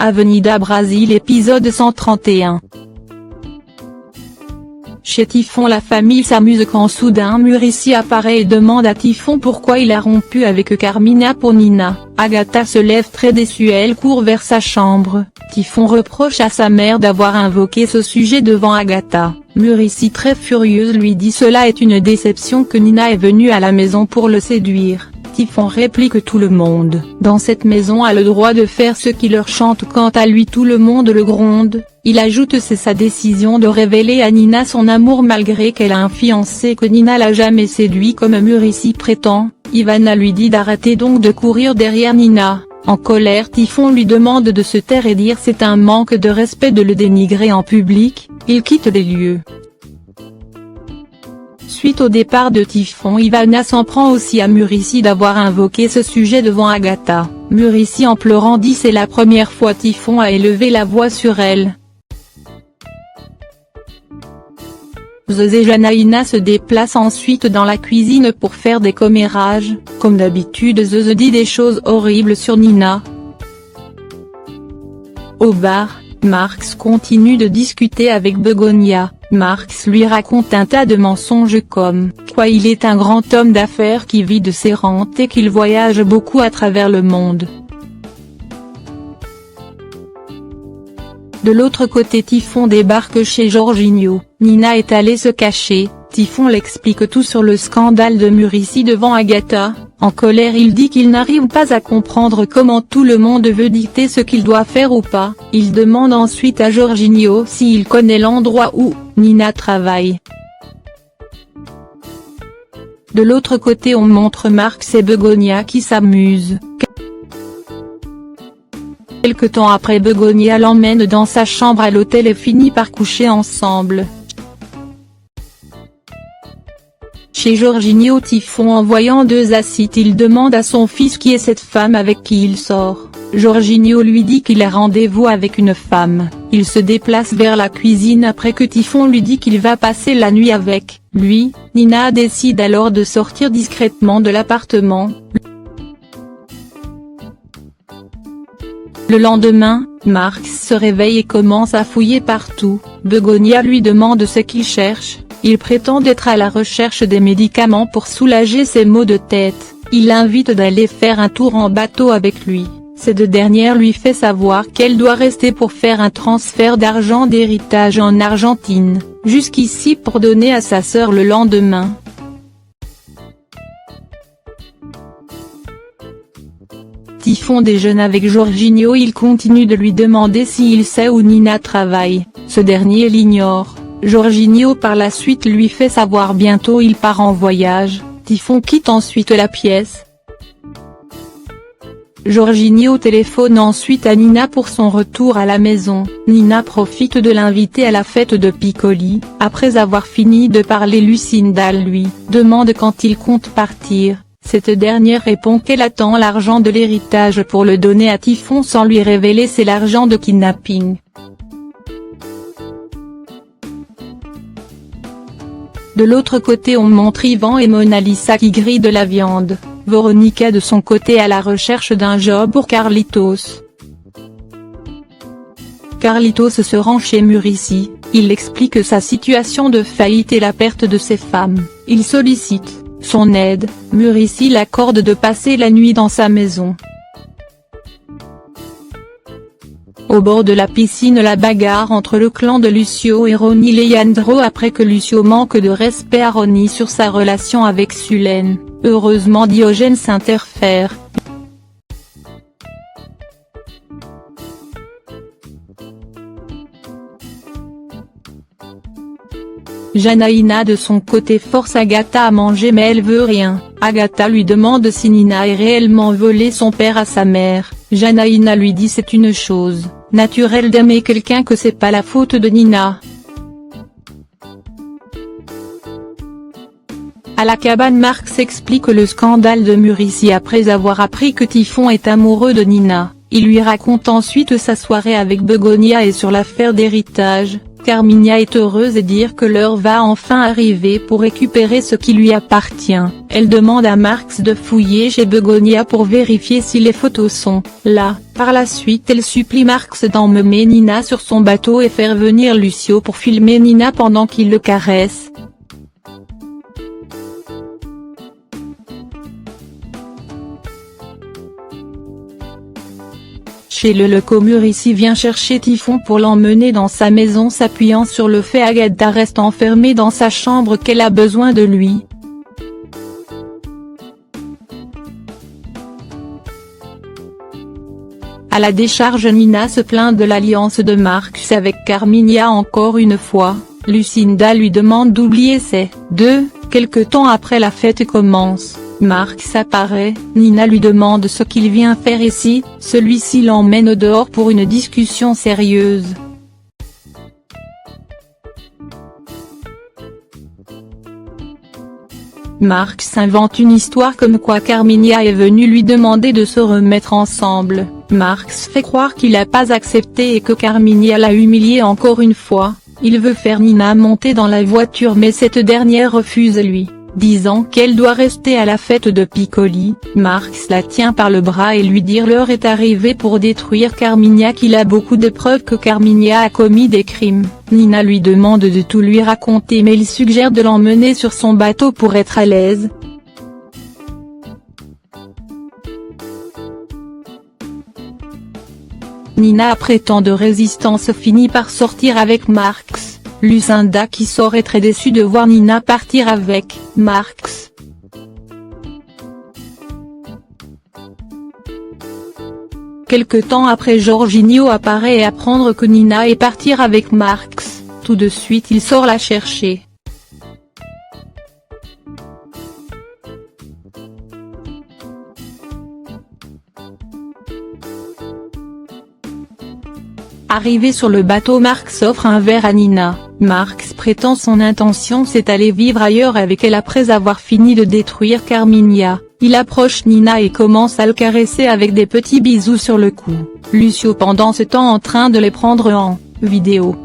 Avenida Brasil épisode 131. Chez Typhon, la famille s'amuse quand soudain Muricy apparaît et demande à Typhon pourquoi il a rompu avec Carmina pour Nina. Agatha se lève très déçue, elle court vers sa chambre. Typhon reproche à sa mère d'avoir invoqué ce sujet devant Agatha. Muricy, très furieuse, lui dit cela est une déception, que Nina est venue à la maison pour le séduire. Typhon réplique que tout le monde dans cette maison a le droit de faire ce qui leur chante, quant à lui tout le monde le gronde. Il ajoute c'est sa décision de révéler à Nina son amour malgré qu'elle a un fiancé que Nina l'a jamais séduit comme Muricy prétend. Ivana lui dit d'arrêter donc de courir derrière Nina. En colère, Typhon lui demande de se taire et dire c'est un manque de respect de le dénigrer en public. Il quitte les lieux. Suite au départ de Typhon, Ivana s'en prend aussi à Muricy d'avoir invoqué ce sujet devant Agatha. Muricy en pleurant dit c'est la première fois Typhon a élevé la voix sur elle. Zeus et Janaïna se déplacent ensuite dans la cuisine pour faire des commérages. Comme d'habitude, Zeus dit des choses horribles sur Nina. Au bar, Marx continue de discuter avec Begonia. Marx lui raconte un tas de mensonges comme quoi il est un grand homme d'affaires qui vit de ses rentes et qu'il voyage beaucoup à travers le monde. De l'autre côté, Typhon débarque chez Jorginho. Nina est allée se cacher. Typhon l'explique tout sur le scandale de Muricy devant Agatha. En colère, il dit qu'il n'arrive pas à comprendre comment tout le monde veut dicter ce qu'il doit faire ou pas. Il demande ensuite à Jorginho s'il connaît l'endroit où Nina travaille. De l'autre côté, on montre Marx et Begonia qui s'amusent. Quelque temps après, Begonia l'emmène dans sa chambre à l'hôtel et finit par coucher ensemble. Chez Jorginho, Typhon, en voyant deux acides, il demande à son fils qui est cette femme avec qui il sort. Jorginho lui dit qu'il a rendez-vous avec une femme. Il se déplace vers la cuisine après que Typhon lui dit qu'il va passer la nuit avec lui. Nina décide alors de sortir discrètement de l'appartement. Le lendemain, Marx se réveille et commence à fouiller partout. Begonia lui demande ce qu'il cherche. Il prétend être à la recherche des médicaments pour soulager ses maux de tête. Il l'invite d'aller faire un tour en bateau avec lui. Cette dernière lui fait savoir qu'elle doit rester pour faire un transfert d'argent d'héritage en Argentine, jusqu'ici pour donner à sa sœur le lendemain. Typhon déjeune avec Jorginho, il continue de lui demander s'il sait où Nina travaille. Ce dernier l'ignore. Jorginho par la suite lui fait savoir bientôt il part en voyage. Typhon quitte ensuite la pièce. Jorginho téléphone ensuite à Nina pour son retour à la maison. Nina profite de l'inviter à la fête de Piccoli. Après avoir fini de parler, Lucinda lui demande quand il compte partir. Cette dernière répond qu'elle attend l'argent de l'héritage pour le donner à Typhon sans lui révéler c'est l'argent de kidnapping. De l'autre côté, on montre Ivan et Mona Lisa qui grillent de la viande. Veronica de son côté à la recherche d'un job pour Carlitos. Carlitos se rend chez Muricy, il explique sa situation de faillite et la perte de ses femmes. Il sollicite son aide. Muricy l'accorde de passer la nuit dans sa maison. Au bord de la piscine, la bagarre entre le clan de Lucio et Ronnie Leandro après que Lucio manque de respect à Ronnie sur sa relation avec Sulène. Heureusement, Diogène s'interfère. Janaïna de son côté force Agatha à manger mais elle veut rien. Agatha lui demande si Nina a réellement volé son père à sa mère. Janaïna lui dit c'est une chose naturelle d'aimer quelqu'un, que c'est pas la faute de Nina. À la cabane, Marx explique le scandale de Muricy après avoir appris que Typhon est amoureux de Nina. Il lui raconte ensuite sa soirée avec Begonia et sur l'affaire d'héritage. Carmina est heureuse et dire que l'heure va enfin arriver pour récupérer ce qui lui appartient. Elle demande à Marx de fouiller chez Begonia pour vérifier si les photos sont là. Par la suite elle supplie Marx d'emmener Nina sur son bateau et faire venir Lucio pour filmer Nina pendant qu'il le caresse. Chez le Muricy vient chercher Typhon pour l'emmener dans sa maison, s'appuyant sur le fait Agatha reste enfermée dans sa chambre, qu'elle a besoin de lui. À la décharge, Nina se plaint de l'alliance de Marx avec Carmina encore une fois. Lucinda lui demande d'oublier ces deux. Quelque temps après la fête commence. Marx apparaît, Nina lui demande ce qu'il vient faire ici, celui-ci l'emmène au dehors pour une discussion sérieuse. Marx invente une histoire comme quoi Carmina est venue lui demander de se remettre ensemble. Marx fait croire qu'il n'a pas accepté et que Carmina l'a humilié encore une fois. Il veut faire Nina monter dans la voiture mais cette dernière refuse lui, disant qu'elle doit rester à la fête de Piccoli. Marx la tient par le bras et lui dit l'heure est arrivée pour détruire Carmina, qu'il a beaucoup de preuves que Carmina a commis des crimes. Nina lui demande de tout lui raconter mais il suggère de l'emmener sur son bateau pour être à l'aise. Nina, après tant de résistance, finit par sortir avec Marx. Lucinda qui sort est très déçue de voir Nina partir avec Marx. Quelque temps après, Jorginho apparaît et apprendre que Nina est partir avec Marx. Tout de suite il sort la chercher. Arrivé sur le bateau, Marx offre un verre à Nina. Marx prétend son intention c'est aller vivre ailleurs avec elle après avoir fini de détruire Carmina. Il approche Nina et commence à le caresser avec des petits bisous sur le cou. Lucio pendant ce temps en train de les prendre en vidéo.